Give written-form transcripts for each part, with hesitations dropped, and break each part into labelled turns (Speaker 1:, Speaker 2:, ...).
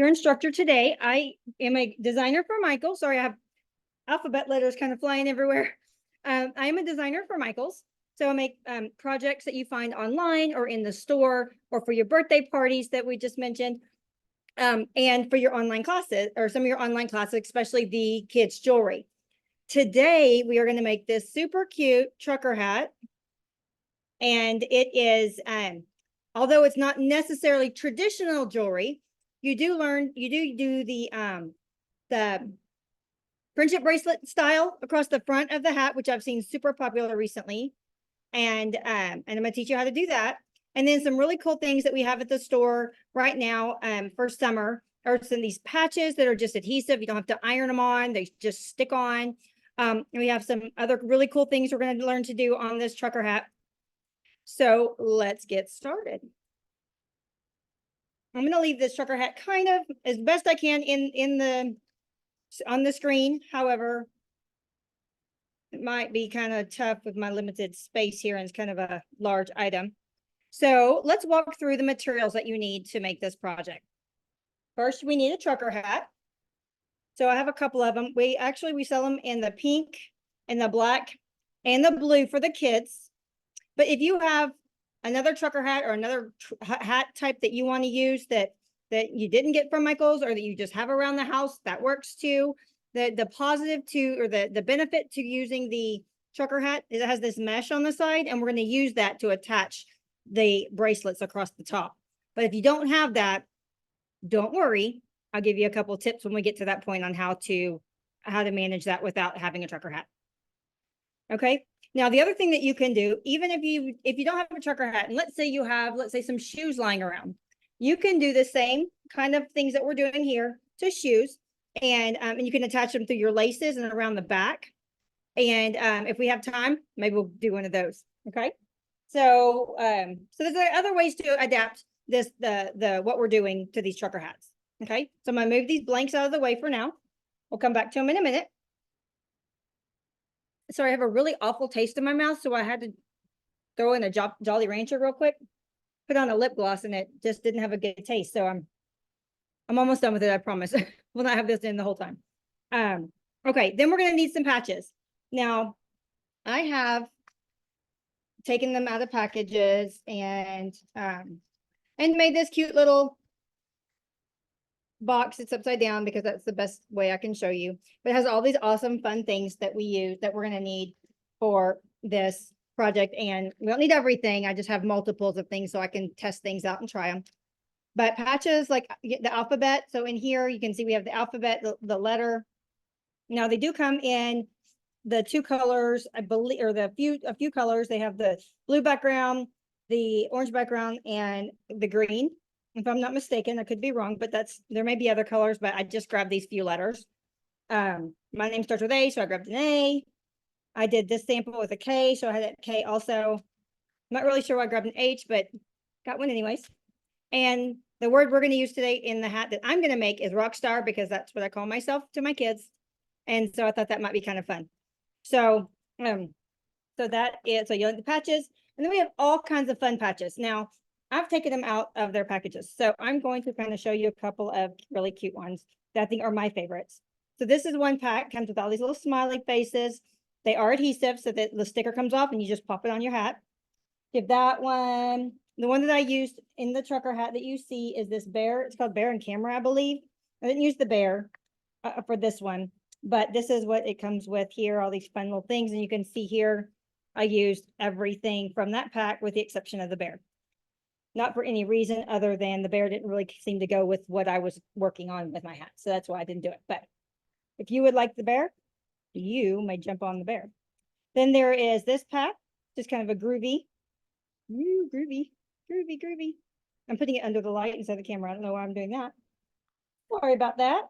Speaker 1: your instructor today. I am a designer for Michael. Sorry, I have alphabet letters kind of flying everywhere. I am a designer for Michael's. So I make projects that you find online or in the store or for your birthday parties that we just mentioned. And for your online classes or some of your online classes, especially the kids' jewelry. Today, we are going to make this super cute trucker hat. And it is, although it's not necessarily traditional jewelry, you do do the friendship bracelet style across the front of the hat, which I've seen super popular recently. And I'm going to teach you how to do that. And then some really cool things that we have at the store right now for summer are some of these patches that are just adhesive. You don't have to iron them on. They just stick on. And we have some other really cool things we're going to learn to do on this trucker hat. So let's get started. I'm going to leave this trucker hat kind of as best I can on the screen. However, it might be kind of tough with my limited space here, and it's kind of a large item. So let's walk through the materials that you need to make this project. First, we need a trucker hat. So I have a couple of them. We sell them in the pink and the black and the blue for the kids. But if you have another trucker hat or another hat type that you want to use that you didn't get from Michael's or that you just have around the house, that works too. The positive to, or the benefit to using the trucker hat is it has this mesh on the side, and we're going to use that to attach the bracelets across the top. But if you don't have that, don't worry. I'll give you a couple of tips when we get to that point on how to manage that without having a trucker hat. Okay. Now, the other thing that you can do, even if you don't have a trucker hat, and let's say some shoes lying around, you can do the same kind of things that we're doing here to shoes. And you can attach them through your laces and around the back. And if we have time, maybe we'll do one of those. Okay. So there's other ways to adapt what we're doing to these trucker hats. Okay. So I'm going to move these blanks out of the way for now. We'll come back to them in a minute. Sorry, I have a really awful taste in my mouth, so I had to throw in a Jolly Rancher real quick. Put on a lip gloss, and it just didn't have a good taste. So I'm almost done with it, I promise. We'll not have this in the whole time. Okay, then we're going to need some patches. Now, I have taken them out of packages and made this cute little box. It's upside down because that's the best way I can show you. But it has all these awesome fun things that we use that we're going to need for this project. And we don't need everything. I just have multiples of things so I can test things out and try them. But patches like the alphabet. So in here, you can see we have the alphabet, the letter. Now they do come in the two colors, I believe, or a few colors. They have the blue background, the orange background, and the green. If I'm not mistaken, I could be wrong, but there may be other colors, but I just grabbed these few letters. My name starts with A, so I grabbed an A. I did this sample with a K, so I had that K also. I'm not really sure why I grabbed an H, but got one anyways. And the word we're going to use today in the hat that I'm going to make is rock star, because that's what I call myself to my kids. And so I thought that might be kind of fun. So, so you have the patches, and then we have all kinds of fun patches. Now, I've taken them out of their packages. So I'm going to kind of show you a couple of really cute ones that I think are my favorites. So this is one pack, comes with all these little smiley faces. They are adhesive, so that the sticker comes off and you just pop it on your hat. Give that one. The one that I used in the trucker hat that you see is this bear. It's called Bear and Camera, I believe. I didn't use the bear for this one, but this is what it comes with here, all these fun little things. And you can see here, I used everything from that pack with the exception of the bear. Not for any reason other than the bear didn't really seem to go with what I was working on with my hat. So that's why I didn't do it. But if you would like the bear, you may jump on the bear. Then there is this pack, just kind of a groovy. Groovy. I'm putting it under the light instead of the camera. I don't know why I'm doing that. Sorry about that.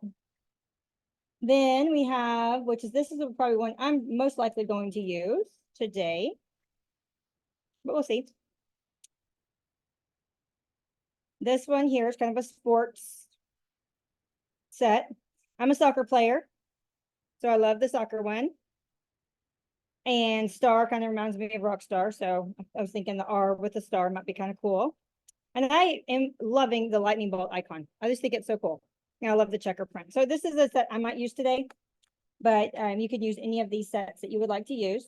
Speaker 1: Then we have, this is probably one I'm most likely going to use today. But we'll see. This one here is kind of a sports set. I'm a soccer player, so I love the soccer one. And star kind of reminds me of rock star, so I was thinking the R with the star might be kind of cool. And I am loving the lightning bolt icon. I just think it's so cool. I love the checker print. So this is a set I might use today, but you could use any of these sets that you would like to use.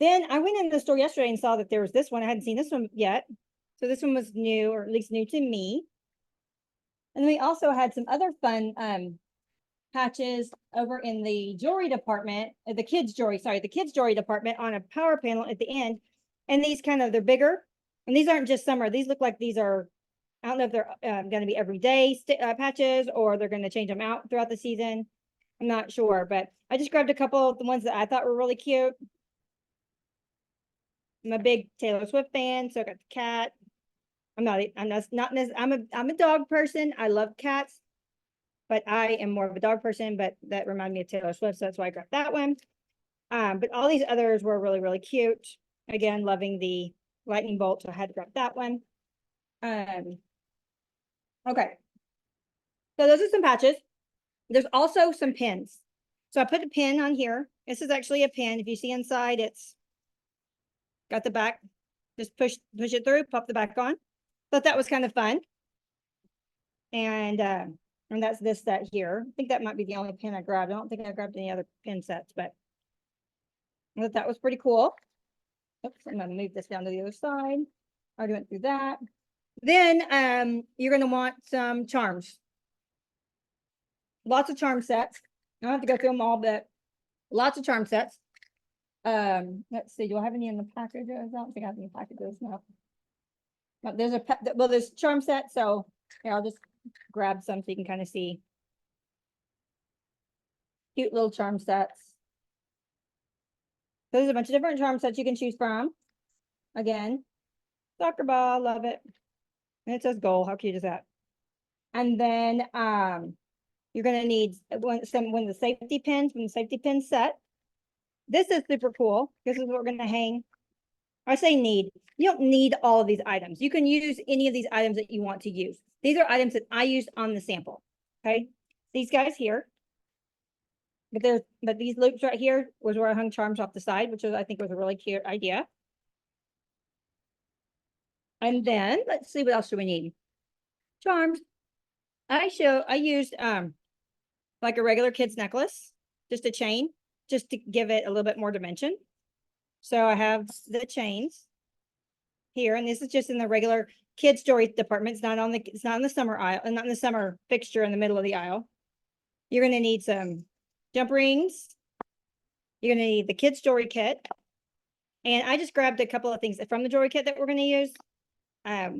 Speaker 1: Then I went in the store yesterday and saw that there was this one. I hadn't seen this one yet. So this one was new, or at least new to me. And then we also had some other fun patches over in the jewelry department, the kids jewelry department on a power panel at the end. And these they're bigger. And these aren't just summer. These look like these are, I don't know if they're going to be everyday patches or they're going to change them out throughout the season. I'm not sure, but I just grabbed a couple of the ones that I thought were really cute. I'm a big Taylor Swift fan, so I got the cat. I'm a dog person. I love cats, but I am more of a dog person, but that reminded me of Taylor Swift, so that's why I grabbed that one. But all these others were really, really cute. Again, loving the lightning bolt, so I had to grab that one. Okay. So those are some patches. There's also some pins. So I put a pin on here. This is actually a pin. If you see inside, it's got the back. Just push it through, pop the back on. Thought that was kind of fun. And that's this set here. I think that might be the only pin I grabbed. I don't think I grabbed any other pin sets, but I thought that was pretty cool. Oops, I'm gonna move this down to the other side. I already went through that. Then you're gonna want some charms. Lots of charm sets. I don't have to go through them all, but lots of charm sets. Let's see, do I have any in the packages? I don't think I have any packages, no. But there's charm set, so here, I'll just grab some so you can kind of see. Cute little charm sets. So there's a bunch of different charm sets you can choose from. Again, soccer ball, love it. And it says goal, how cute is that? And then you're gonna need one of the safety pins from the safety pin set. This is super cool. This is what we're gonna hang. I say need. You don't need all of these items. You can use any of these items that you want to use. These are items that I used on the sample. Okay. These guys here. But these loops right here was where I hung charms off the side, which I think was a really cute idea. And then let's see, what else do we need? Charms. I used like a regular kid's necklace, just a chain, just to give it a little bit more dimension. So I have the chains here, and this is just in the regular kids jewelry department. It's not on the summer aisle, and not in the summer fixture in the middle of the aisle. You're going to need some jump rings. You're going to need the kids jewelry kit. And I just grabbed a couple of things from the jewelry kit that we're going to use,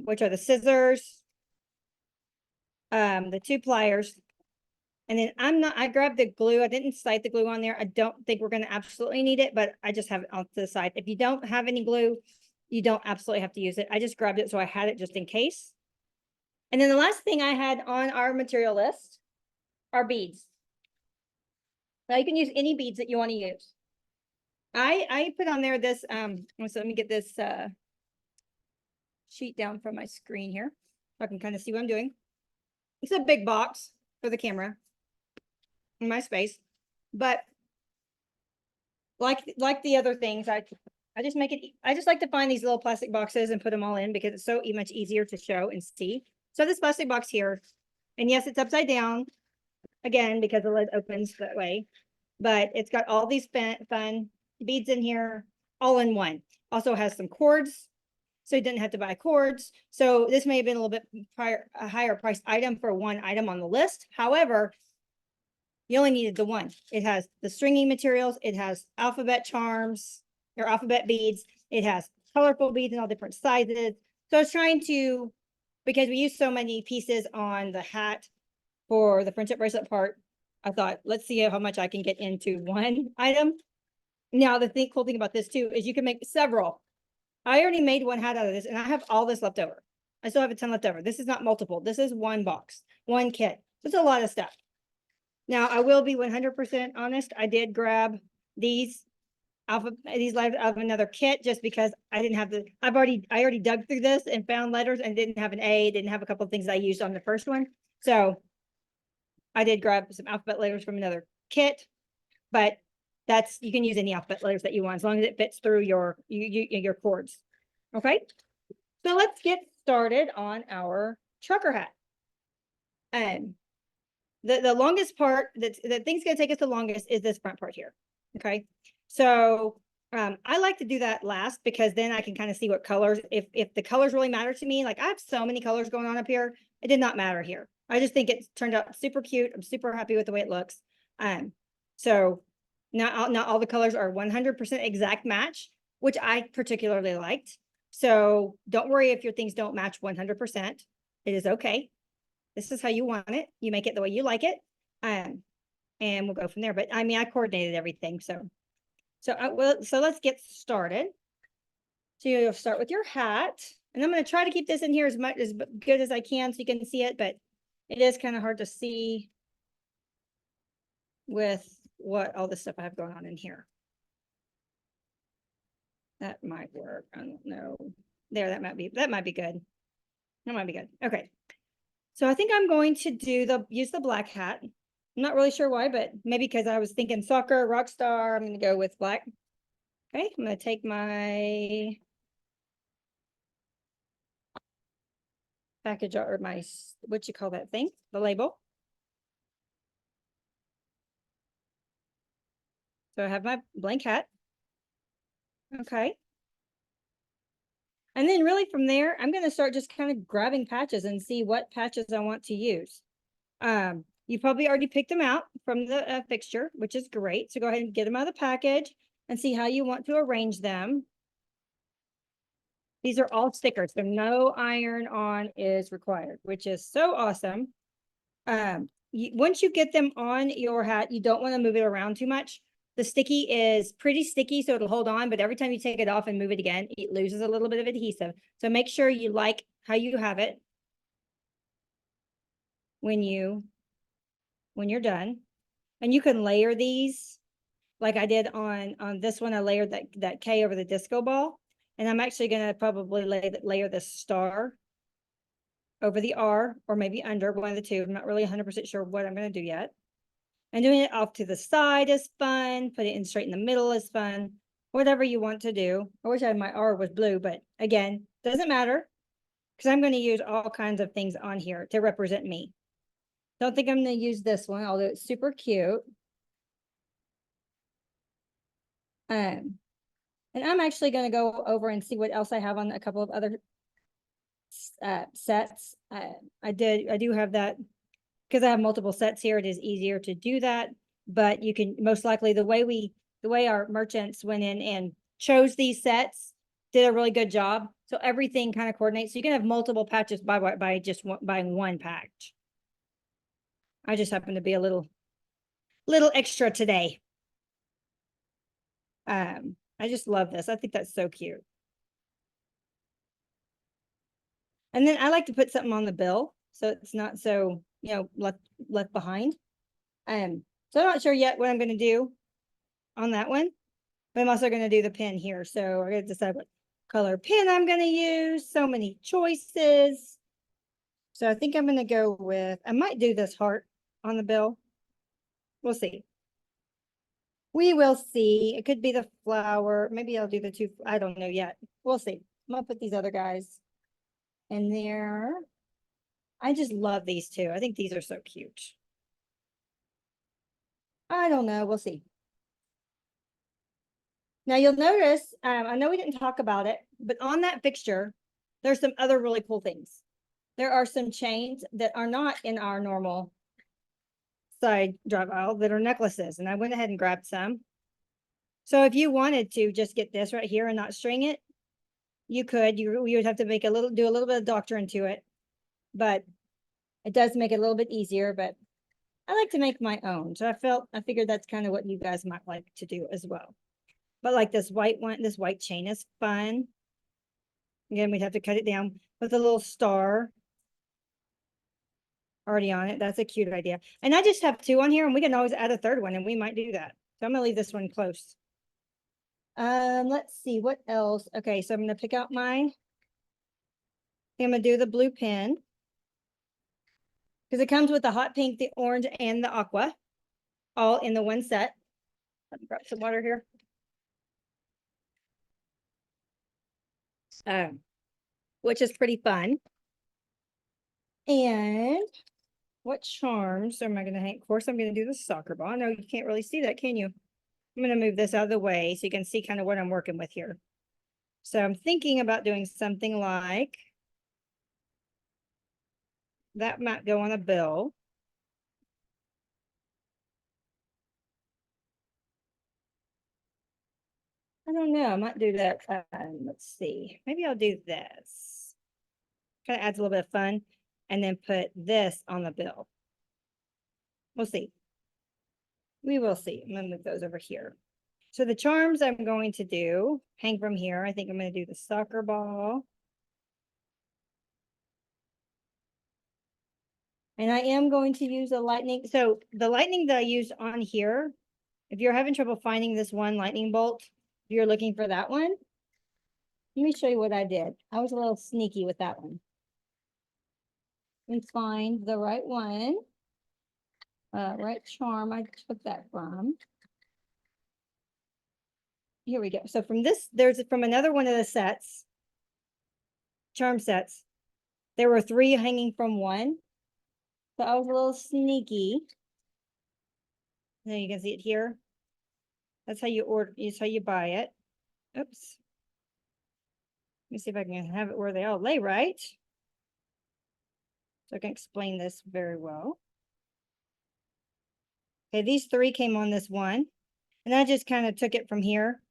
Speaker 1: which are the scissors, the 2 pliers. And then I grabbed the glue. I didn't cite the glue on there. I don't think we're going to absolutely need it, but I just have it off to the side. If you don't have any glue, you don't absolutely have to use it. I just grabbed it so I had it just in case. And then the last thing I had on our material list are beads. Now you can use any beads that you want to use. I put on there this, so let me get this sheet down from my screen here, so I can kind of see what I'm doing. It's a big box for the camera in my space, but like the other things, I just like to find these little plastic boxes and put them all in because it's so much easier to show and see. So this plastic box here, and yes, it's upside down again because the lid opens that way, but it's got all these fun beads in here, all in one. Also has some cords, so you didn't have to buy cords. So this may have been a little bit a higher priced item for one item on the list. However, you only needed the one. It has the stringing materials. It has alphabet charms or alphabet beads. It has colorful beads in all different sizes. So I was trying to, because we use so many pieces on the hat for the friendship bracelet part, I thought, let's see how much I can get into one item. Now, the cool thing about this too is you can make several. I already made one hat out of this, and I have all this left over. I still have a ton left over. This is not multiple. This is one box, one kit. It's a lot of stuff. Now, I will be 100% honest. I did grab these lives of another kit just because I didn't have I already dug through this and found letters and didn't have an A, didn't have a couple of things I used on the first one. So I did grab some alphabet letters from another kit, but you can use any alphabet letters that you want as long as it fits through your cords. Okay. So let's get started on our trucker hat. the longest part that thing's gonna take us the longest is this front part here. Okay. So I like to do that last because then I can kind of see what colors, if the colors really matter to me, like I have so many colors going on up here, it did not matter here. I just think it turned out super cute. I'm super happy with the way it looks. So not all the colors are 100% exact match, which I particularly liked. So don't worry if your things don't match 100%. It is okay. This is how you want it. You make it the way you like it. And we'll go from there. But I mean, I coordinated everything. So let's get started. So you'll start with your hat. And I'm going to try to keep this in here as good as I can so you can see it, but it is kind of hard to see with what all the stuff I have going on in here. That might work. I don't know. There, that might be good. That might be good. Okay. So I think I'm going to use the black hat. I'm not really sure why, but maybe because I was thinking soccer, rock star. I'm going to go with black. Okay. I'm going to take my package or my, what you call that thing? The label. So I have my blank hat. Okay. And then really from there, I'm going to start just kind of grabbing patches and see what patches I want to use. You probably already picked them out from the fixture, which is great. So go ahead and get them out of the package and see how you want to arrange them. These are all stickers, so no iron on is required, which is so awesome. Once you get them on your hat, you don't want to move it around too much. The sticky is pretty sticky, so it'll hold on, but every time you take it off and move it again, it loses a little bit of adhesive. So make sure you like how you have it when you're done. And you can layer these like I did on this one. I layered that K over the disco ball. And I'm actually going to probably layer the star over the R or maybe under, one of the two. I'm not really 100% sure what I'm going to do yet. And doing it off to the side is fun. Put it in straight in the middle is fun. Whatever you want to do. I wish my R was blue, but again, doesn't matter because I'm going to use all kinds of things on here to represent me. Don't think I'm going to use this one, although it's super cute. And I'm actually going to go over and see what else I have on a couple of other sets. I do have that because I have multiple sets here. It is easier to do that, but you can most likely the way our merchants went in and chose these sets did a really good job. So everything kind of coordinates. So you can have multiple patches by just buying one patch. I just happen to be a little extra today. I just love this. I think that's so cute. And then I like to put something on the bill so it's not so, left behind. So I'm not sure yet what I'm going to do on that one, but I'm also going to do the pin here. So I got to decide what color pin I'm going to use. So many choices. So I think I'm going to go with, I might do this heart on the bill. We'll see. We will see. It could be the flower. Maybe I'll do the two. I don't know yet. We'll see. I'm going to put these other guys in there. I just love these two. I think these are so cute. I don't know. We'll see. Now you'll notice, I know we didn't talk about it, but on that fixture, there's some other really cool things. There are some chains that are not in our normal side drive aisle that are necklaces. And I went ahead and grabbed some. So if you wanted to just get this right here and not string it, you could. You would have to do a little bit of doctrine to it, but it does make it a little bit easier. But I like to make my own. So I figured that's kind of what you guys might like to do as well. But like this white one, this white chain is fun. Again, we'd have to cut it down with a little star already on it. That's a cute idea. And I just have two on here and we can always add a third one and we might do that. So I'm gonna leave this one close. Let's see what else. Okay, so I'm gonna pick out mine. I'm gonna do the blue pin because it comes with the hot pink, the orange, and the aqua, all in the one set. Let me grab some water here. Which is pretty fun. And what charms am I gonna hang? Of course, I'm gonna do the soccer ball. No, you can't really see that, can you? I'm gonna move this out of the way so you can see kind of what I'm working with here. So I'm thinking about doing something like that might go on a bill. I don't know. I might do that. Let's see. Maybe I'll do this. Kind of adds a little bit of fun. And then put this on the bill. We'll see. We will see. I'm going to move those over here. So the charms I'm going to do, hang from here. I think I'm going to do the soccer ball. And I am going to use a lightning. So the lightning that I used on here, if you're having trouble finding this one lightning bolt, if you're looking for that one, let me show you what I did. I was a little sneaky with that one. Let me find the right one. Right charm I took that from. Here we go. So from this, there's from another one of the sets, charm sets. There were 3 hanging from one. So I was a little sneaky. Now you can see it here. That's how you order, is how you buy it. Oops. Let me see if I can have it where they all lay right. So I can explain this very well. Okay, these 3 came on this one. And I just kind of took it from here.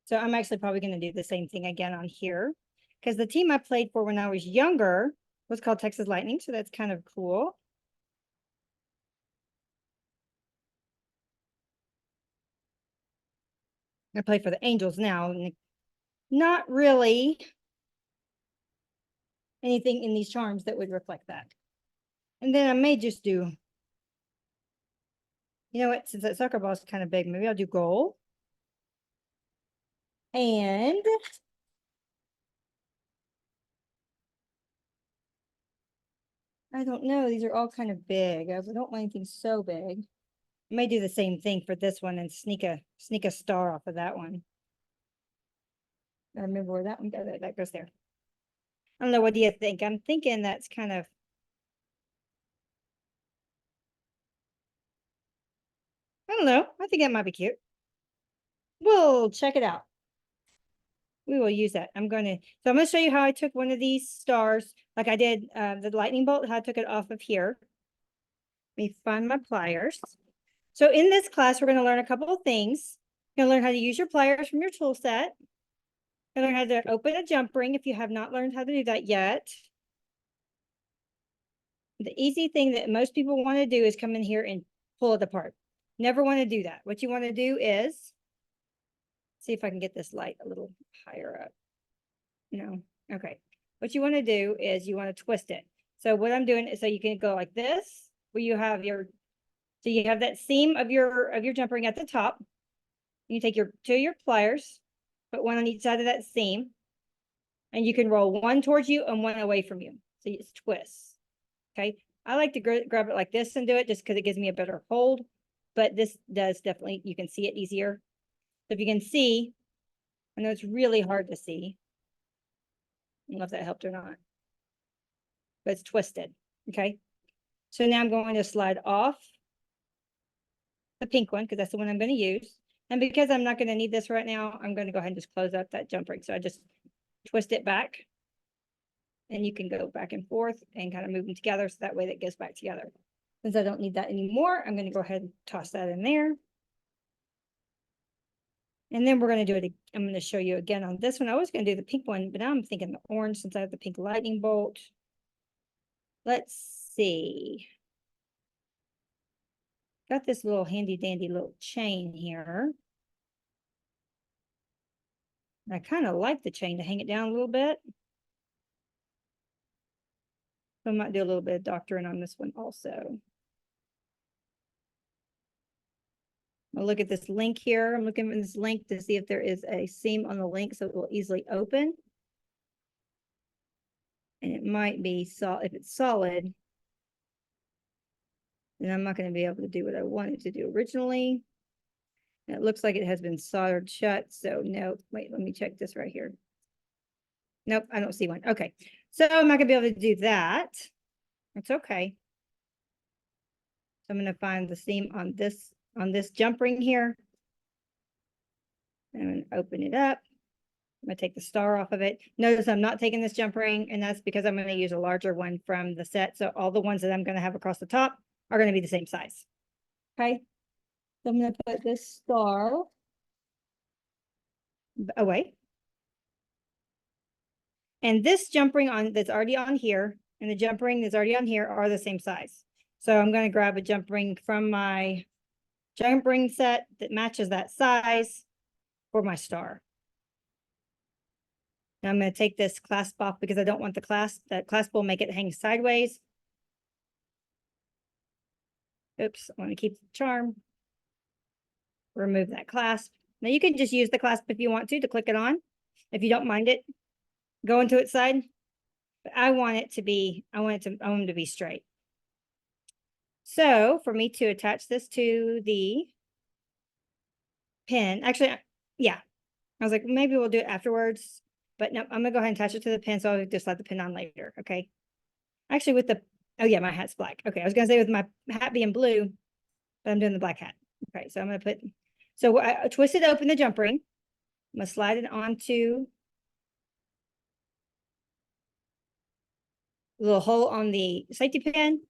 Speaker 1: So I'm actually probably going to do the same thing again on here. Because the team I played for when I was younger was called Texas Lightning. So that's kind of cool. I play for the Angels now. And not really anything in these charms that would reflect that. And then I may just do, you know what, since that soccer ball is kind of big, maybe I'll do gold. And I don't know, these are all kind of big. I don't want anything so big. I may do the same thing for this one and sneak a star off of that one. I remember where that one goes. That goes there. I don't know. What do you think? I'm thinking that's kind of. I don't know. I think that might be cute. We'll check it out. We will use that. So I'm going to show you how I took one of these stars, like I did the lightning bolt, how I took it off of here. Let me find my pliers. So in this class, we're going to learn a couple of things. You're going to learn how to use your pliers from your tool set. You're going to learn how to open a jump ring if you have not learned how to do that yet. The easy thing that most people want to do is come in here and pull it apart. Never want to do that. What you want to do is, see if I can get this light a little higher up. No, okay. What you want to do is you want to twist it. So what I'm doing is, so you can go like this, where you have your, so you have that seam of your jump ring at the top. You take your 2 of your pliers, put one on each side of that seam, and you can roll one towards you and one away from you. So it's twists. Okay. I like to grab it like this and do it just because it gives me a better hold, but this does definitely, you can see it easier. So if you can see, I know it's really hard to see. I don't know if that helped or not, but it's twisted. Okay. So now I'm going to slide off the pink one because that's the one I'm going to use. And because I'm not going to need this right now, I'm going to go ahead and just close up that jump ring. So I just twist it back. And you can go back and forth and kind of move them together. So that way that goes back together. Since I don't need that anymore, I'm going to go ahead and toss that in there. And then we're going to do it. I'm going to show you again on this one. I was going to do the pink one, but now I'm thinking the orange since I have the pink lightning bolt. Let's see. Got this little handy dandy little chain here. I kind of like the chain to hang it down a little bit. So I might do a little bit of doctoring on this one also. I'll look at this link here. I'm looking at this link to see if there is a seam on the link so it will easily open. And it might be solid. If it's solid, then I'm not going to be able to do what I wanted to do originally. And it looks like it has been soldered shut. So no, wait, let me check this right here. Nope, I don't see one. Okay. So I'm not going to be able to do that. It's okay. So I'm going to find the seam on this jump ring here. I'm going to open it up. I'm going to take the star off of it. Notice I'm not taking this jump ring, and that's because I'm going to use a larger one from the set. So all the ones that I'm going to have across the top are going to be the same size. Okay. So I'm going to put this star away. And this jump ring on that's already on here and the jump ring that's already on here are the same size. So I'm going to grab a jump ring from my jump ring set that matches that size for my star. Now I'm going to take this clasp off because I don't want the clasp. That clasp will make it hang sideways. Oops, I want to keep the charm. Remove that clasp. Now you can just use the clasp if you want to click it on. If you don't mind it, go into its side. But I want it to be, I want them to be straight. So for me to attach this to the pin, actually, yeah, I was like, maybe we'll do it afterwards, but no, I'm gonna go ahead and attach it to the pin. So I'll just let the pin on later. Okay. Actually with the, oh yeah, my hat's black. Okay. I was gonna say with my hat being blue, but I'm doing the black hat. Okay. So I'm gonna put, so I twisted open the jump ring. I'm gonna slide it onto the little hole on the safety pin.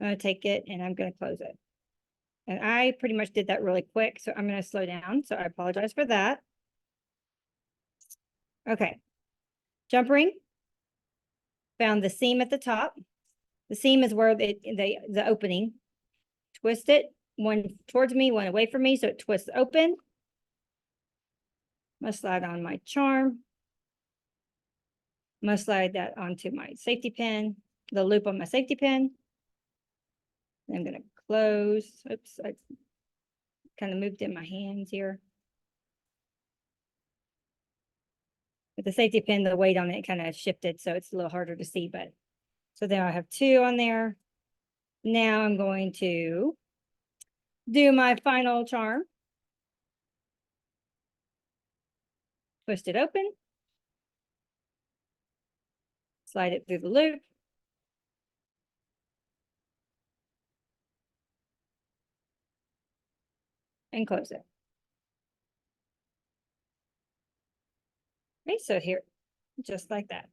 Speaker 1: I'm gonna take it and I'm gonna close it. And I pretty much did that really quick, so I'm gonna slow down. So I apologize for that. Okay. Jump ring. Found the seam at the top. The seam is where the opening. Twist it, one towards me, one away from me, so it twists open. I'm gonna slide on my charm. I'm gonna slide that onto my safety pin, the loop on my safety pin. I'm gonna close. Oops, I kind of moved in my hands here. With the safety pin, the weight on it kind of shifted, so it's a little harder to see, but so there I have two on there. Now I'm going to do my final charm. Twist it open. Slide it through the loop. And close it. Okay, so here, just like that.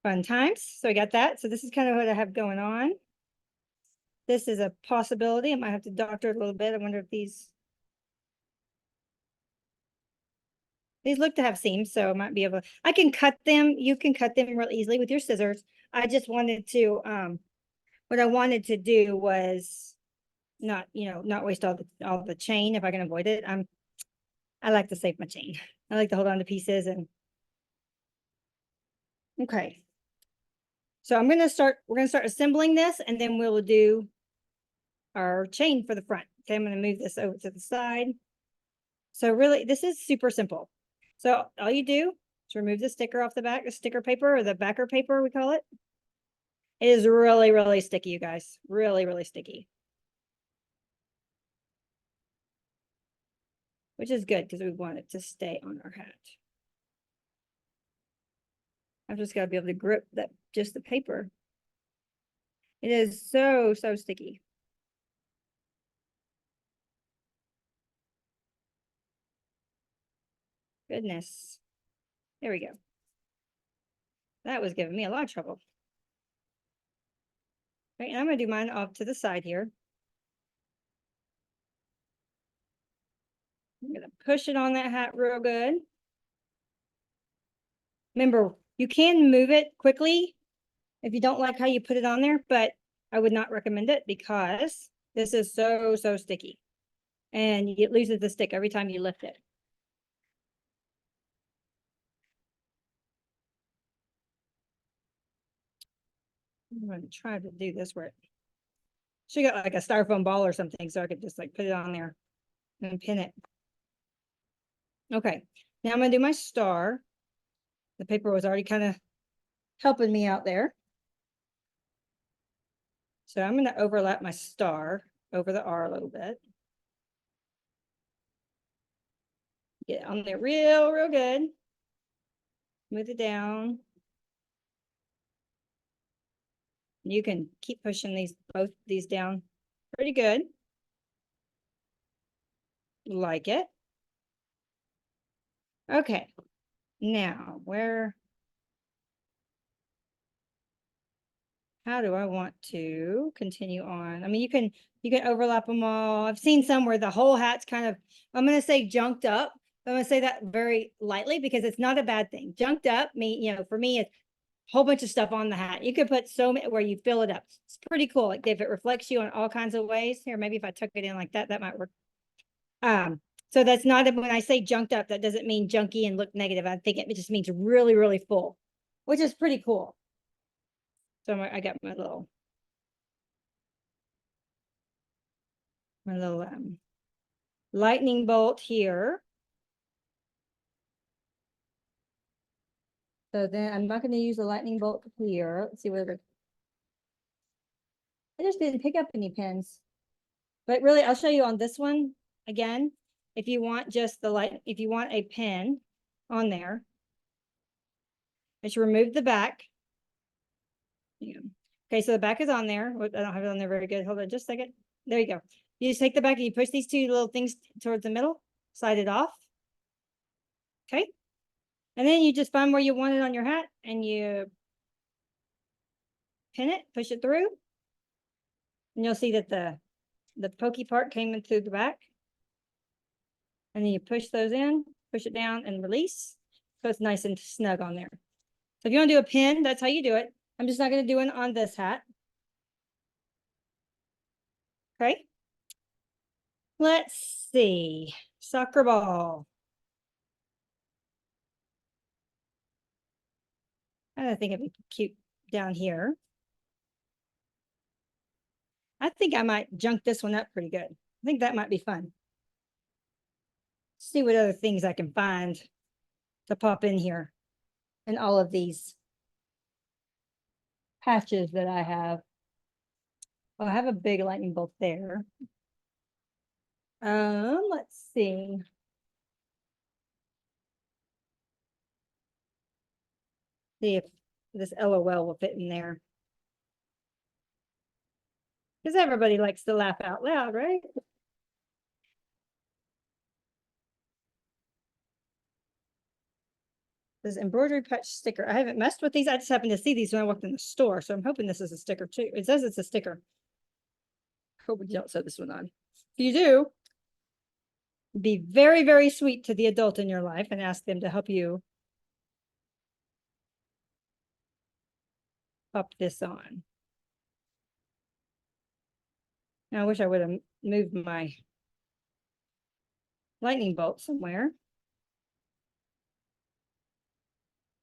Speaker 1: Fun times. So I got that. So this is kind of what I have going on. This is a possibility. I might have to doctor it a little bit. I wonder if these look to have seams, so I might be able to, I can cut them. You can cut them real easily with your scissors. I just wanted to, what I wanted to do was not, not waste all the chain if I can avoid it. I like to save my chain. I like to hold on to pieces and, okay. So we're going to start assembling this and then we'll do our chain for the front. Okay, I'm going to move this over to the side. So really, this is super simple. So all you do is remove the sticker off the back, the sticker paper or the backer paper, we call it. It is really, really sticky, you guys. Really, really sticky. Which is good because we want it to stay on our hat. I've just got to be able to grip just the paper. It is so, so sticky. Goodness. There we go. That was giving me a lot of trouble. Right, and I'm going to do mine off to the side here. I'm going to push it on that hat real good. Remember, you can move it quickly if you don't like how you put it on there, but I would not recommend it because this is so, so sticky. And it loses the stick every time you lift it. I'm going to try to do this where it should get like a styrofoam ball or something so I could just like put it on there and pin it. Okay, now I'm going to do my star. The paper was already kind of helping me out there. So I'm going to overlap my star over the R a little bit. Get on there real, real good. Move it down. You can keep pushing both these down pretty good. Like it. Okay. Now, how do I want to continue on? I mean, you can overlap them all. I've seen some where the whole hat's kind of, I'm going to say junked up. I'm going to say that very lightly because it's not a bad thing. Junked up, for me, it's a whole bunch of stuff on the hat. You could put so many where you fill it up. It's pretty cool. Like if it reflects you in all kinds of ways. Here, maybe if I tuck it in like that, that might work. So that's not, when I say junked up, that doesn't mean junky and look negative. I think it just means really, really full, which is pretty cool. So I got my little lightning bolt here. So then I'm not going to use the lightning bolt here. Let's see whether I just didn't pick up any pins. But really, I'll show you on this one again. If you want just if you want a pin on there, just remove the back. Yeah. Okay, so the back is on there. I don't have it on there very good. Hold on just a second. There you go. You just take the back and you push these two little things towards the middle, slide it off. Okay. And then you just find where you want it on your hat and you pin it, push it through. And you'll see that the pokey part came in through the back. And then you push those in, push it down and release. So it's nice and snug on there. So if you want to do a pin, that's how you do it. I'm just not going to do it on this hat. Okay. Let's see. Soccer ball. I think it'd be cute down here. I think I might junk this one up pretty good. I think that might be fun. See what other things I can find to pop in here in all of these patches that I have. Oh, I have a big lightning bolt there. Let's see. See if this LOL will fit in there. Because everybody likes to laugh out loud, right? This embroidery patch sticker. I haven't messed with these. I just happened to see these when I walked in the store. So I'm hoping this is a sticker too. It says it's a sticker. Hope you don't sew this one on. If you do, be very, very sweet to the adult in your life and ask them to help you pop this on. Now I wish I would have moved my lightning bolt somewhere.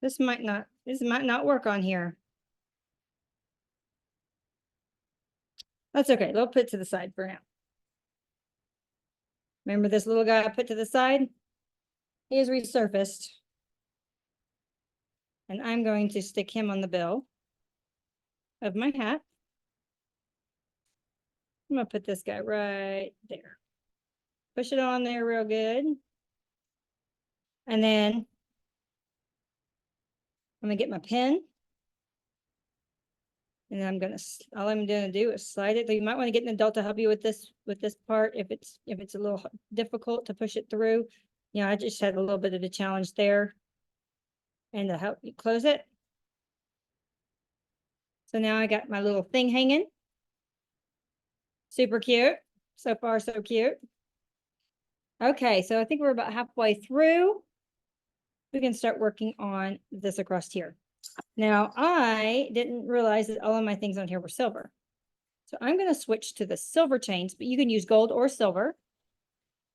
Speaker 1: This might not work on here. That's okay. We'll put it to the side for now. Remember this little guy I put to the side? He is resurfaced. And I'm going to stick him on the bill of my hat. I'm going to put this guy right there. Push it on there real good. And then I'm going to get my pen. And all I'm going to do is slide it. So you might want to get an adult to help you with this part if it's a little difficult to push it through. You know, I just had a little bit of a challenge there. And to help you close it. So now I got my little thing hanging. Super cute. So far, so cute. Okay, so I think we're about halfway through. We can start working on this across here. Now, I didn't realize that all of my things on here were silver. So I'm going to switch to the silver chains, but you can use gold or silver.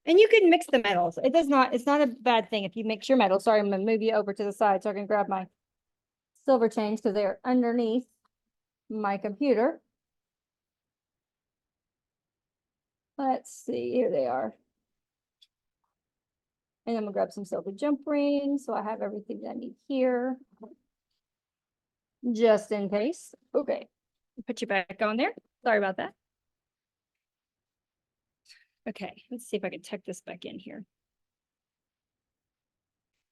Speaker 1: And you can mix the metals. It's not a bad thing if you mix your metals. Sorry, I'm going to move you over to the side so I can grab my silver chains because they're underneath my computer. Let's see, here they are. And I'm gonna grab some silver jump rings. So I have everything that I need here. Just in case. Okay. Put you back on there. Sorry about that. Okay, let's see if I can tuck this back in here.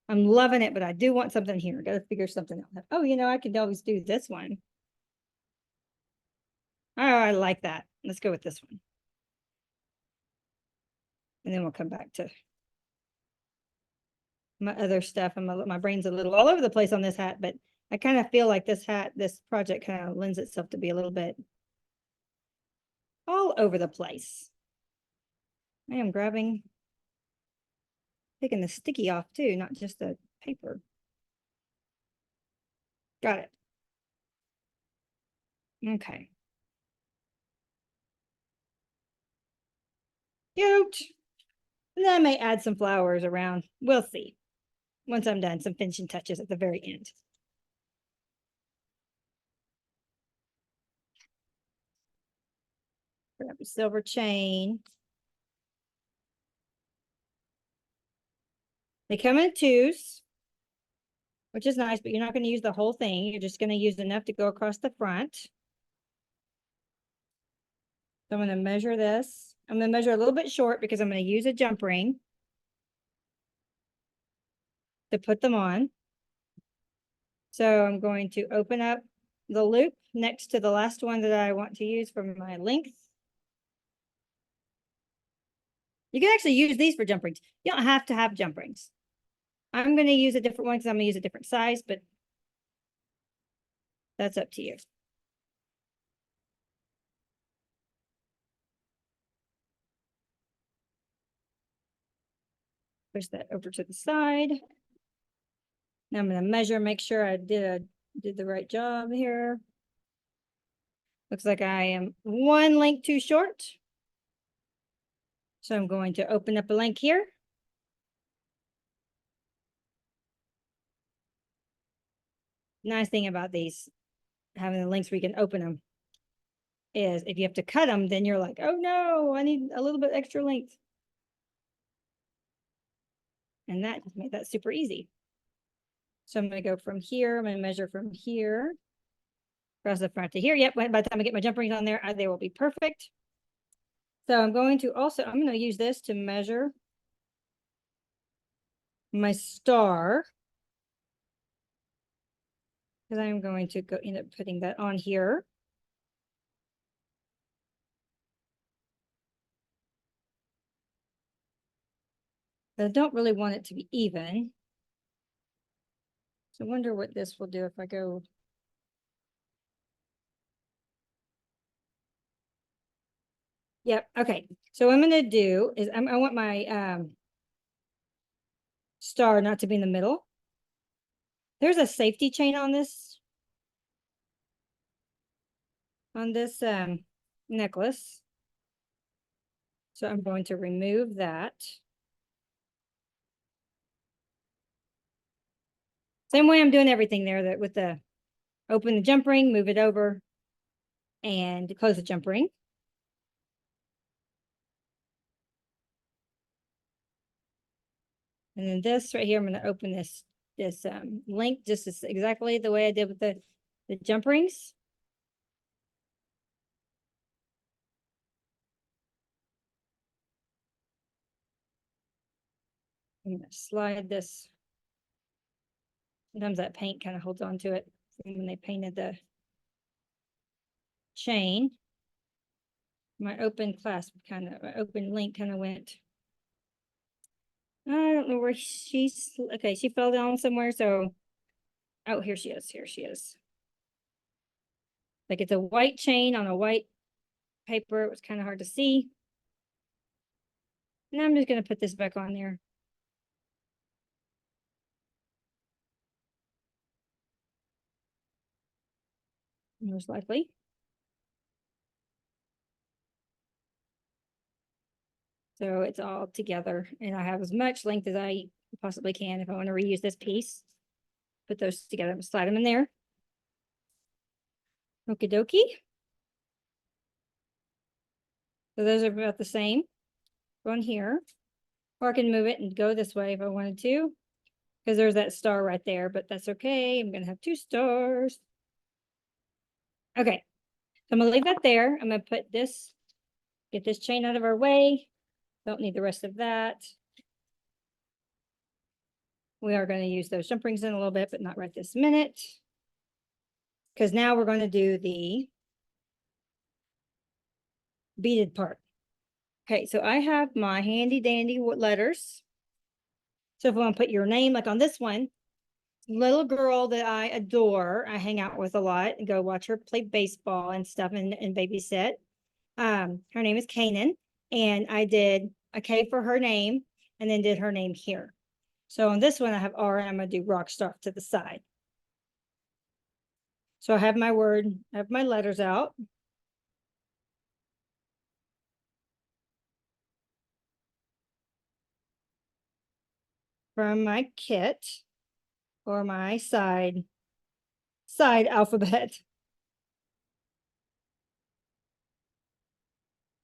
Speaker 1: I'm loving it, but I do want something here. Got to figure something out. Oh, I can always do this one. Oh, I like that. Let's go with this one. And then we'll come back to my other stuff. My brain's a little all over the place on this hat, but I kind of feel like this project kind of lends itself to be a little bit all over the place. I am taking the sticky off too, not just the paper. Got it. Okay. Cute. And then I may add some flowers around. We'll see. Once I'm done, some finishing touches at the very end. Grab a silver chain. They come in twos, which is nice, but you're not going to use the whole thing. You're just going to use enough to go across the front. So I'm going to measure this. I'm going to measure a little bit short because I'm going to use a jump ring to put them on. So I'm going to open up the loop next to the last one that I want to use for my length. You can actually use these for jump rings. You don't have to have jump rings. I'm going to use a different one because I'm going to use a different size, but that's up to you. Push that over to the side. Now I'm going to measure, make sure I did the right job here. Looks like I am one length too short. So I'm going to open up a length here. Nice thing about these, having the lengths where you can open them, is if you have to cut them, then you're like, oh no, I need a little bit extra length. And that just made that super easy. So I'm going to go from here. I'm going to measure from here across the front to here. Yep, by the time I get my jump rings on there, they will be perfect. So I'm going to use this to measure my star. Because I'm going to end up putting that on here. But I don't really want it to be even. So I wonder what this will do if I go. Yep, okay. So what I'm gonna do is I want my star not to be in the middle. There's a safety chain on this necklace. So I'm going to remove that. Same way I'm doing everything there, that with the open the jump ring, move it over, and close the jump ring. And then this right here, I'm going to open this link just exactly the way I did with the jump rings. I'm going to slide this. Sometimes that paint kind of holds on to it when they painted the chain. My open link kind of went. I don't know where she's, okay, she fell down somewhere, so, oh, here she is. Like it's a white chain on a white paper. It was kind of hard to see. And I'm just going to put this back on there. Most likely. So it's all together, and I have as much length as I possibly can if I want to reuse this piece. Put those together, slide them in there. Okie dokie. So those are about the same. Go on here. Or I can move it and go this way if I wanted to, because there's that star right there, but that's okay. I'm going to have 2 stars. Okay, so I'm going to leave that there. I'm going to put this, get this chain out of our way. Don't need the rest of that. We are going to use those jump rings in a little bit, but not right this minute. Because now we're going to do the beaded part. Okay, so I have my handy dandy letters. So if I want to put your name, like on this one, little girl that I adore, I hang out with a lot and go watch her play baseball and stuff and babysit. Her name is Kanan, and I did a K for her name and then did her name here. So on this one, I have R, and I'm going to do rock star to the side. So I have my word, I have my letters out. From my kit or my side alphabet.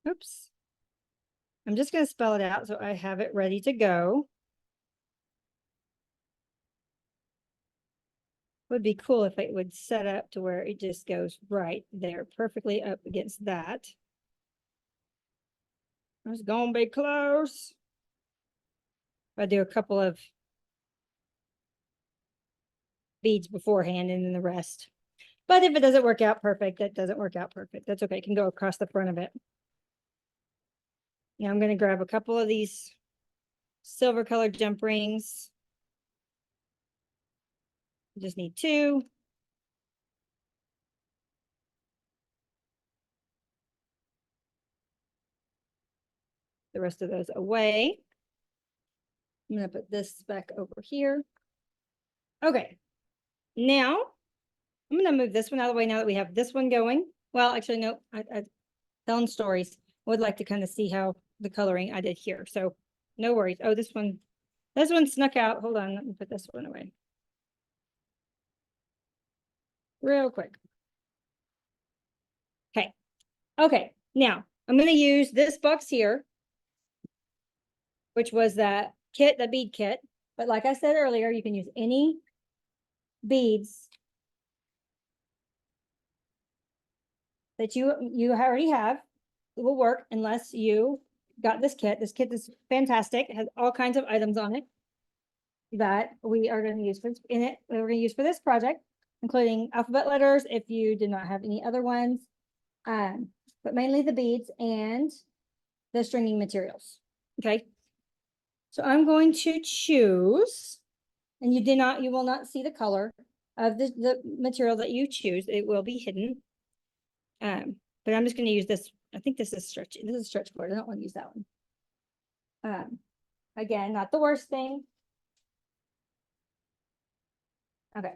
Speaker 1: Oops. I'm just going to spell it out so I have it ready to go. Would be cool if it would set up to where it just goes right there, perfectly up against that. It's gonna be close. I do a couple of beads beforehand and then the rest. But if it doesn't work out perfect, that doesn't work out perfect. That's okay. It can go across the front of it. Now I'm going to grab a couple of these silver colored jump rings. I just need 2. The rest of those away. I'm going to put this back over here. Okay. Now I'm going to move this one out of the way now that we have this one going. Well, actually, no, I telling stories. I would like to kind of see how the coloring I did here. So no worries. Oh, this one snuck out. Hold on. Let me put this one away. Real quick. Okay. Okay. Now I'm going to use this box here, which was that kit, the bead kit. But like I said earlier, you can use any beads that you already have. It will work unless you got this kit. This kit is fantastic. It has all kinds of items on it that we are going to use we're going to use for this project, including alphabet letters if you did not have any other ones, but mainly the beads and the stringing materials. Okay, so I'm going to choose, and you will not see the color of the material that you choose. It will be hidden. But I'm just going to use this. I think this is stretch. This is a stretch cord. I don't want to use that one. Again, not the worst thing. Okay.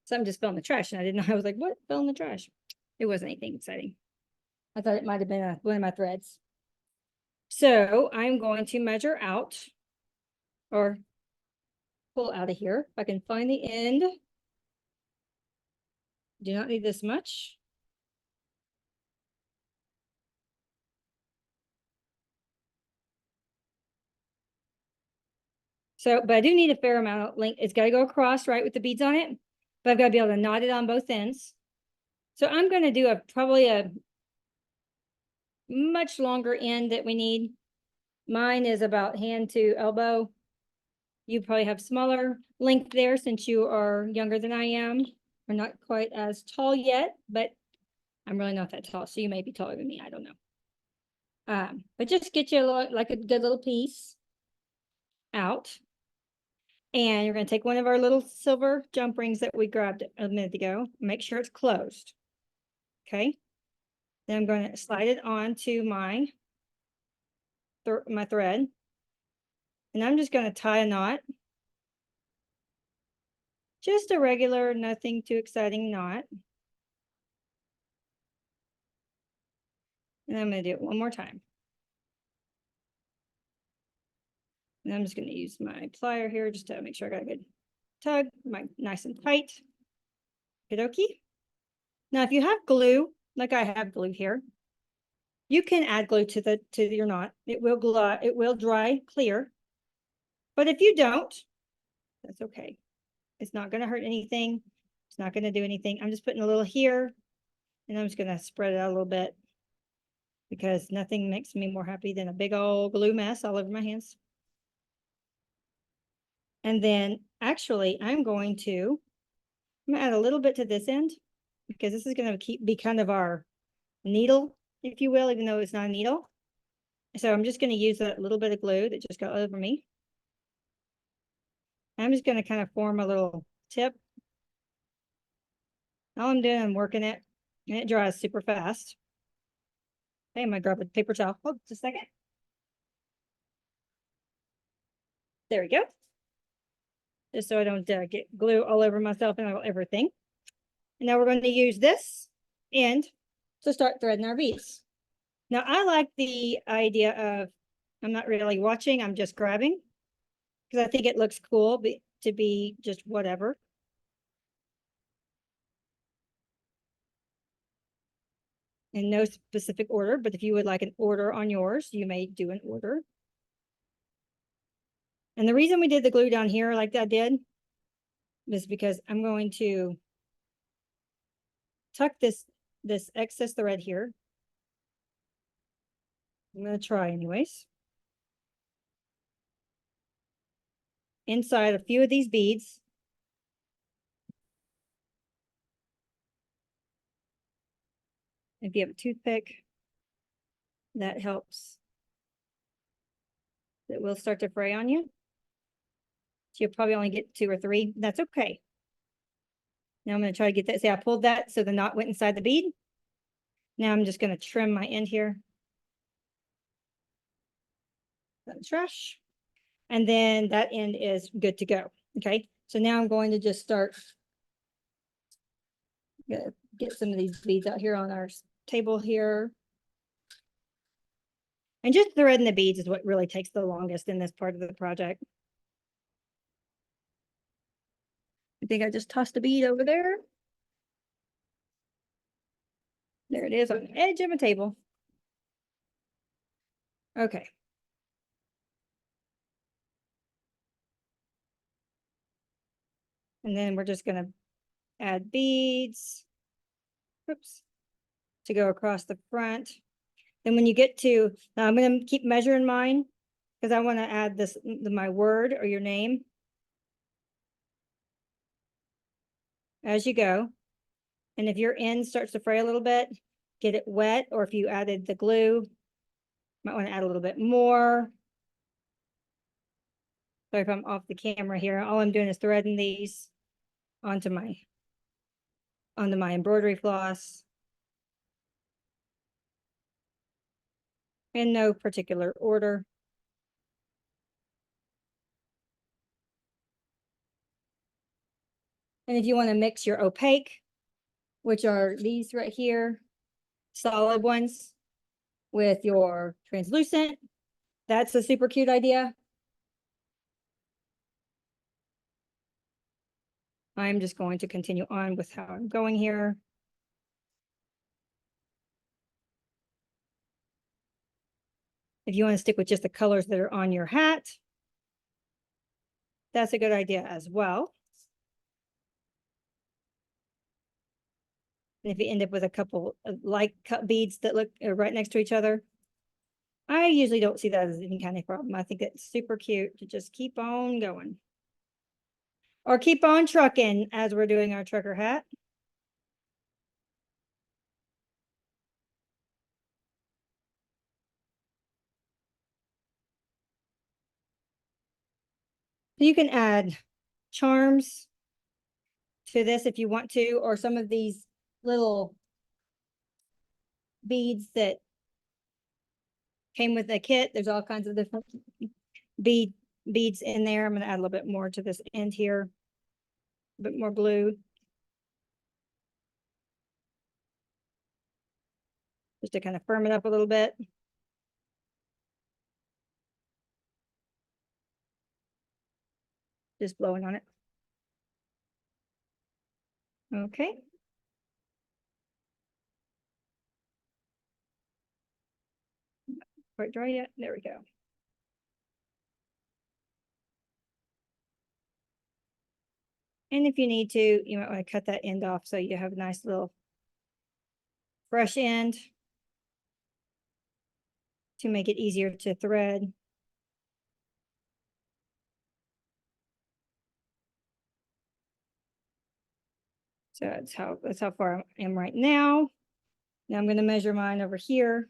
Speaker 1: Something just fell in the trash, and I didn't know. I was like, what fell in the trash? It wasn't anything exciting. I thought it might have been one of my threads. So I'm going to measure out or pull out of here. If I can find the end. Do not need this much. So, but I do need a fair amount of length. It's got to go across, right, with the beads on it. But I've got to be able to knot it on both ends. So I'm going to do probably a much longer end that we need. Mine is about hand to elbow. You probably have smaller length there since you are younger than I am. We're not quite as tall yet, but I'm really not that tall. So you may be taller than me. I don't know. But just get you like a good little piece out. And you're going to take one of our little silver jump rings that we grabbed a minute ago. Make sure it's closed. Okay. Then I'm going to slide it onto my thread. And I'm just going to tie a knot. Just a regular, nothing too exciting knot. And I'm going to do it one more time. And I'm just going to use my plier here just to make sure I got a good tug, nice and tight. Okie. Now, if you have glue, like I have glue here, you can add glue to your knot. It will dry clear. But if you don't, that's okay. It's not going to hurt anything. It's not going to do anything. I'm just putting a little here, and I'm just going to spread it out a little bit because nothing makes me more happy than a big old glue mess all over my hands. And then actually I'm going to add a little bit to this end because this is going to be kind of our needle if you will, even though it's not a needle. So I'm just going to use that little bit of glue that just got over me. I'm just going to kind of form a little tip. All I'm doing, I'm working it, and it dries super fast. Okay, I'm going to grab a paper towel. Hold just a second. There we go. Just so I don't get glue all over myself and everything. And now we're going to use this end to start threading our beads. Now I like the idea of, I'm not really watching, I'm just grabbing, because I think it looks cool to be just whatever. In no specific order, but if you would like an order on yours, you may do an order. And the reason we did the glue down here like that did is because I'm going to tuck this excess thread here. I'm going to try anyways. Inside a few of these beads. If you have a toothpick, that helps. It will start to fray on you. So you'll probably only get 2 or 3. That's okay. Now I'm going to try to get that. See, I pulled that so the knot went inside the bead. Now I'm just going to trim my end here. Trash. And then that end is good to go. Okay. So now I'm going to just start. Get some of these beads out here on our table here. And just threading the beads is what really takes the longest in this part of the project. I think I just tossed a bead over there. There it is on the edge of a table. Okay. And then we're just going to add beads. Oops. To go across the front. Then when you get to, now I'm going to keep measuring mine because I want to add this, my word or your name as you go. And if your end starts to fray a little bit, get it wet, or if you added the glue, might want to add a little bit more. So if I'm off the camera here, all I'm doing is threading these onto my embroidery floss. In no particular order. And if you want to mix your opaque, which are these right here, solid ones, with your translucent, that's a super cute idea. I'm just going to continue on with how I'm going here. If you want to stick with just the colors that are on your hat, that's a good idea as well. And if you end up with a couple of like cut beads that look right next to each other, I usually don't see that as any kind of problem. I think it's super cute to just keep on going. Or keep on trucking as we're doing our trucker hat. You can add charms to this if you want to, or some of these little beads that came with the kit. There's all kinds of different beads in there. I'm going to add a little bit more to this end here, a bit more glue. Just to kind of firm it up a little bit. Just blowing on it. Okay. Quite dry yet? There we go. And if you need to, you might want to cut that end off so you have a nice little fresh end to make it easier to thread. So that's how far I am right now. Now I'm going to measure mine over here.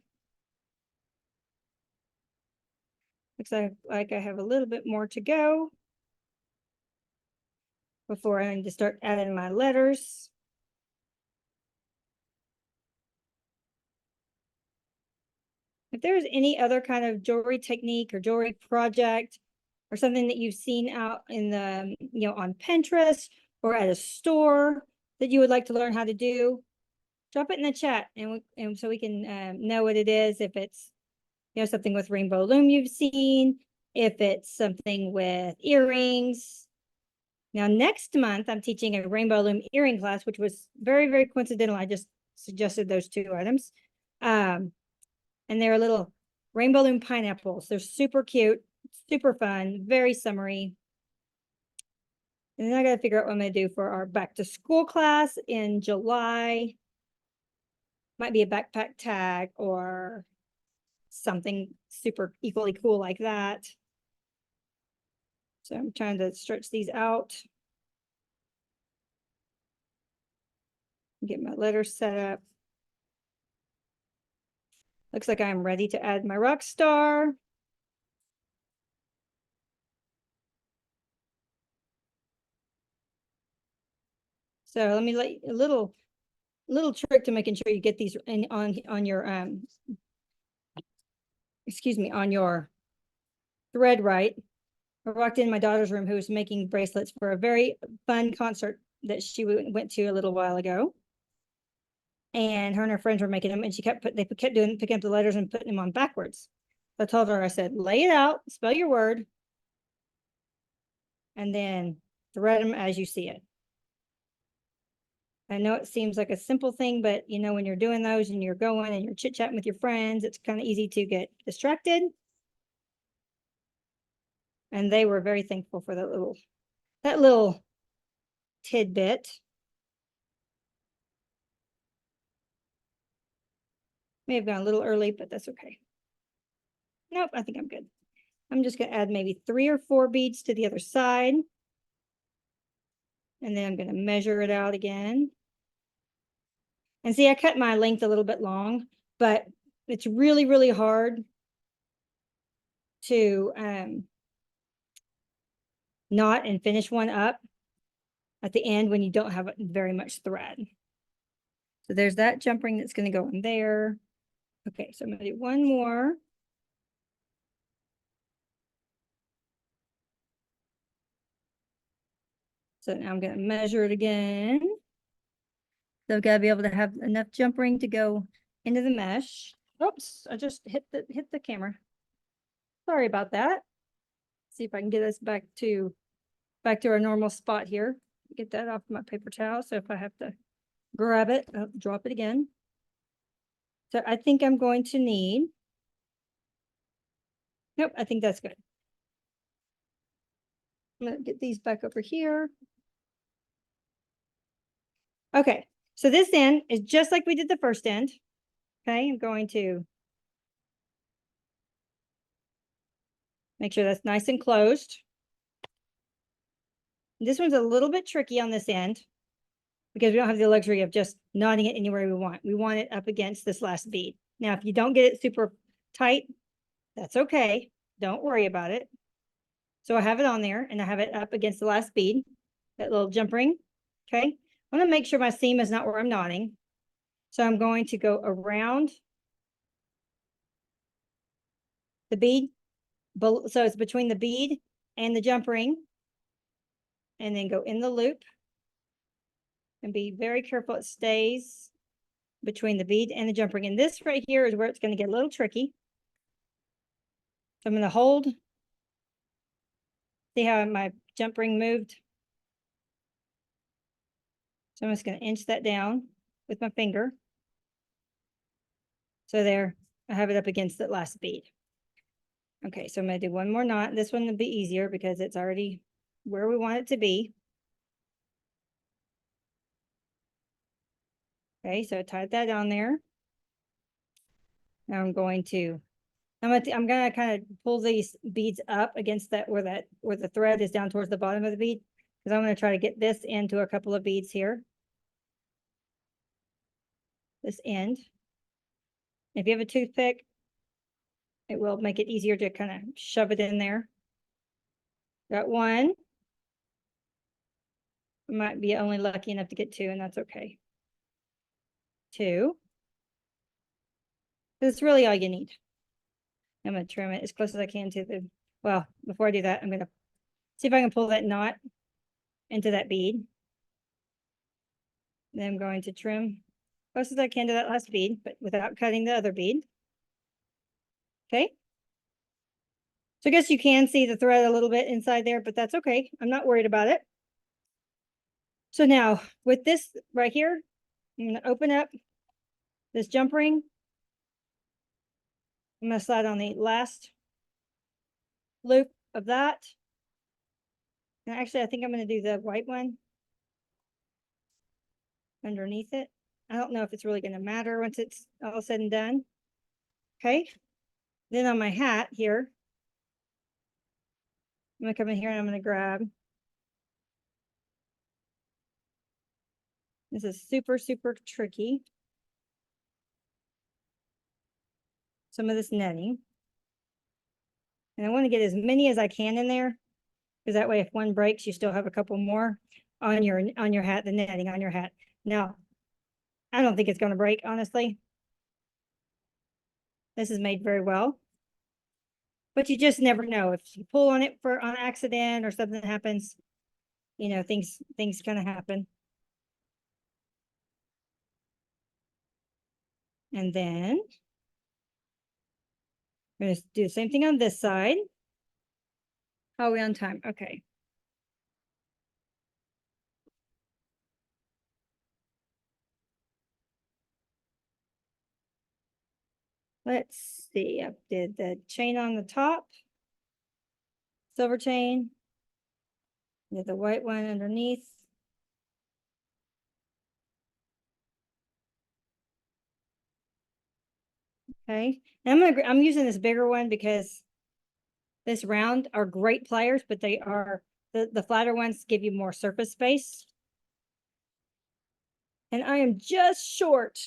Speaker 1: Looks like I have a little bit more to go before I need to start adding my letters. If there's any other kind of jewelry technique or jewelry project or something that you've seen out in the, on Pinterest or at a store that you would like to learn how to do, drop it in the chat and so we can know what it is. If it's, something with rainbow loom you've seen, if it's something with earrings. Now, next month, I'm teaching a rainbow loom earring class, which was very, very coincidental. I just suggested those two items. And they're little rainbow loom pineapples. They're super cute, super fun, very summery. And then I got to figure out what I'm going to do for our back to school class in July. Might be a backpack tag or something super equally cool like that. So I'm trying to stretch these out. Get my letters set up. Looks like I'm ready to add my rock star. So let me let you, a little trick to making sure you get these in on your on your thread right. I walked in my daughter's room who was making bracelets for a very fun concert that she went to a little while ago. And her and her friends were making them, and they kept picking up the letters and putting them on backwards. So I told her, I said, lay it out, spell your word, and then thread them as you see it. I know it seems like a simple thing, but when you're doing those and you're going and you're chit-chatting with your friends, it's kind of easy to get distracted. And they were very thankful for that little tidbit. May have gone a little early, but that's okay. Nope, I think I'm good. I'm just going to add maybe 3 or 4 beads to the other side. And then I'm going to measure it out again. And see, I cut my length a little bit long, but it's really, really hard to knot and finish one up at the end when you don't have very much thread. So there's that jump ring that's going to go in there. Okay, so I'm going to do one more. So now I'm going to measure it again. So I've got to be able to have enough jump ring to go into the mesh. Oops, I just hit the camera. Sorry about that. See if I can get us back to our normal spot here. Get that off my paper towel. So if I have to grab it, I'll drop it again. So I think I'm going to need, nope, I think that's good. I'm going to get these back over here. Okay, so this end is just like we did the first end. Okay, I'm going to make sure that's nice and closed. This one's a little bit tricky on this end because we don't have the luxury of just knotting it anywhere we want. We want it up against this last bead. Now, if you don't get it super tight, that's okay. Don't worry about it. So I have it on there and I have it up against the last bead, that little jump ring. Okay. I want to make sure my seam is not where I'm knotting. So I'm going to go around the bead. So it's between the bead and the jump ring. And then go in the loop. And be very careful it stays between the bead and the jump ring. And this right here is where it's going to get a little tricky. So I'm going to hold. See how my jump ring moved? So I'm just going to inch that down with my finger. So there, I have it up against that last bead. Okay, so I'm going to do one more knot. This one will be easier because it's already where we want it to be. Okay, so I tied that on there. Now I'm going to kind of pull these beads up against that where the thread is down towards the bottom of the bead, because I'm going to try to get this into a couple of beads here. This end. If you have a toothpick, it will make it easier to kind of shove it in there. Got one. Might be only lucky enough to get two, and that's okay. Two. That's really all you need. I'm gonna trim it as close as I can to the, well, before I do that, I'm gonna see if I can pull that knot into that bead. Then I'm going to trim close as I can to that last bead, but without cutting the other bead. Okay. So I guess you can see the thread a little bit inside there, but that's okay. I'm not worried about it. So now with this right here, I'm gonna open up this jump ring. I'm gonna slide on the last loop of that. And actually, I think I'm gonna do the white one underneath it. I don't know if it's really gonna matter once it's all said and done. Okay. Then on my hat here, I'm gonna come in here and I'm gonna grab. This is super, super tricky. Some of this netting. And I want to get as many as I can in there, because that way if one breaks, you still have a couple more on your hat, the netting on your hat. Now, I don't think it's going to break, honestly. This is made very well. But you just never know. If you pull on it on accident or something happens, you know, things kind of happen. And then we're going to do the same thing on this side. How are we on time? Okay. Let's see. I did the chain on the top, silver chain. Did the white one underneath. Okay. And I'm using this bigger one because this round are great pliers, but they are the flatter ones give you more surface space. And I am just short.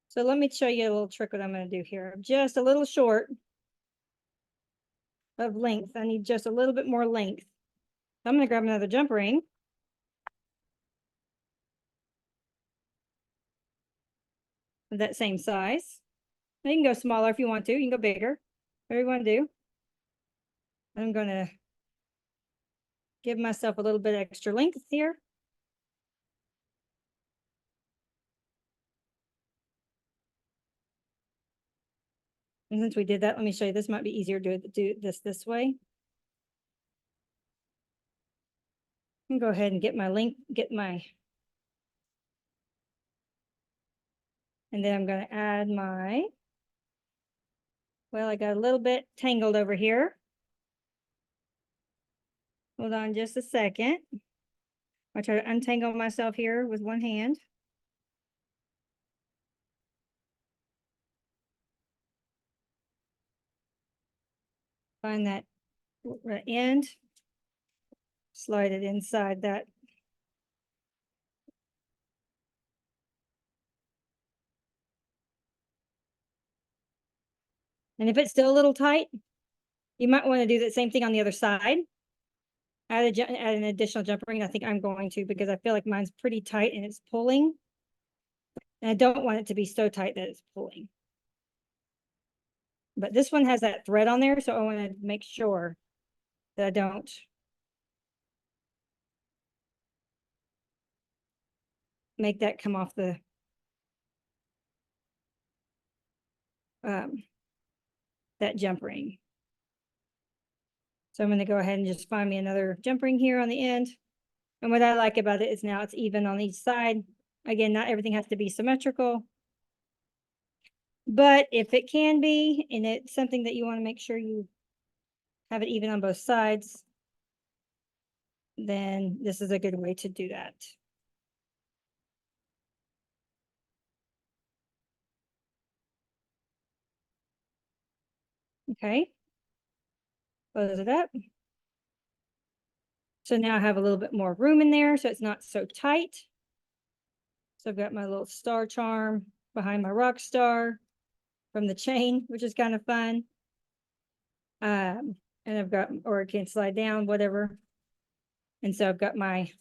Speaker 1: So let me show you a little trick what I'm going to do here. I'm just a little short of length. I need just a little bit more length. So I'm going to grab another jump ring. Of that same size. Now you can go smaller if you want to. You can go bigger. Whatever you want to do. I'm going to give myself a little bit extra length here. And since we did that, let me show you, this might be easier to do this way. I'm gonna go ahead and get my length, and then I'm gonna add my, well, I got a little bit tangled over here. Hold on just a second. I'll try to untangle myself here with one hand. Find that end, slide it inside that. And if it's still a little tight, you might want to do the same thing on the other side. Add an additional jump ring. I think I'm going to, because I feel like mine's pretty tight and it's pulling. And I don't want it to be so tight that it's pulling. But this one has that thread on there, so I want to make sure that I don't make that come off the that jump ring. So I'm going to go ahead and just find me another jump ring here on the end. And what I like about it is now it's even on each side. Again, not everything has to be symmetrical. But if it can be, and it's something that you want to make sure you have it even on both sides, then this is a good way to do that. Okay. Close it up. So now I have a little bit more room in there, so it's not so tight. So I've got my little star charm behind my rock star. from the chain, which is kind of fun. And I've got, or it can slide down, whatever. And so I've got my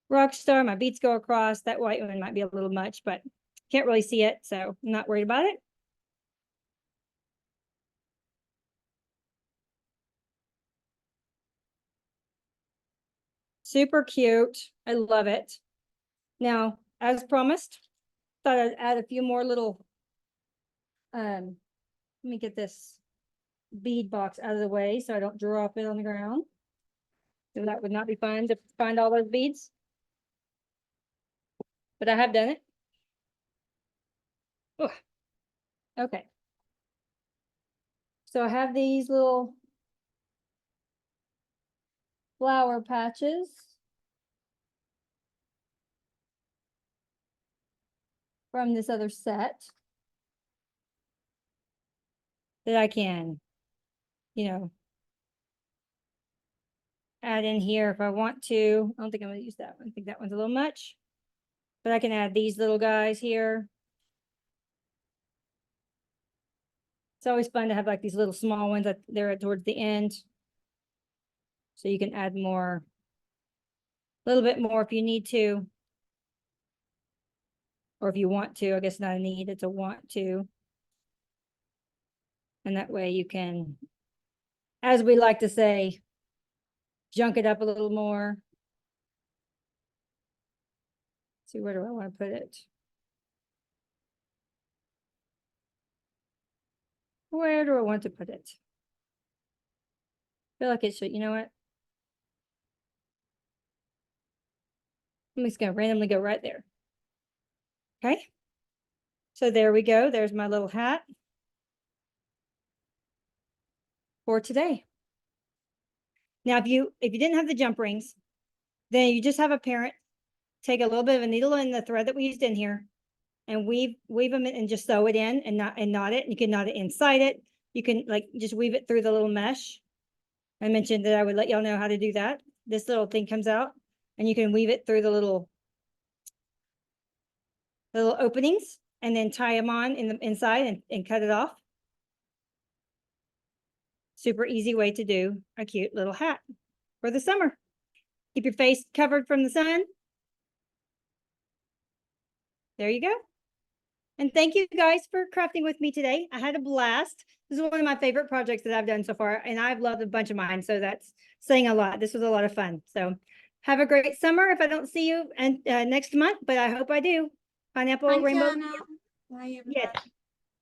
Speaker 1: rock star, my beads go across. That white one might be a little much, but can't really see it, so I'm not worried about it. Super cute. I love it. Now, as promised, thought I'd add a few more little, let me get this bead box out of the way so I don't drop it on the ground. So that would not be fun to find all those beads. But I have done it. Ugh. Okay. So I have these little flower patches. From this other set that I can, add in here if I want to. I don't think I'm gonna use that one. I think that one's a little much. But I can add these little guys here. It's always fun to have like these little small ones that they're towards the end. So you can add more, a little bit more if you need to. Or if you want to, I guess not a need, it's a want to. And that way you can, as we like to say, junk it up a little more. Let's see, where do I want to put it? Where do I want to put it? I feel like it should, you know what? I'm just gonna randomly go right there. Okay. So there we go. There's my little hat for today. Now, if you didn't have the jump rings, then you just have a parent take a little bit of a needle and the thread that we used in here and weave them in and just sew it in and knot it. You can knot it inside it. You can like just weave it through the little mesh. I mentioned that I would let y'all know how to do that. This little thing comes out and you can weave it through the little openings and then tie them on in the inside and cut it off. Super easy way to do a cute little hat for the summer. Keep your face covered from the sun. There you go. And thank you guys for crafting with me today. I had a blast. This is one of my favorite projects that I've done so far, and I've loved a bunch of mine, so that's saying a lot. This was a lot of fun. So have a great summer if I don't see you next month, but I hope I do. Pineapple
Speaker 2: Hi,
Speaker 1: rainbow.
Speaker 2: Jana. Bye, everybody.
Speaker 1: Yes.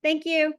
Speaker 1: Thank you.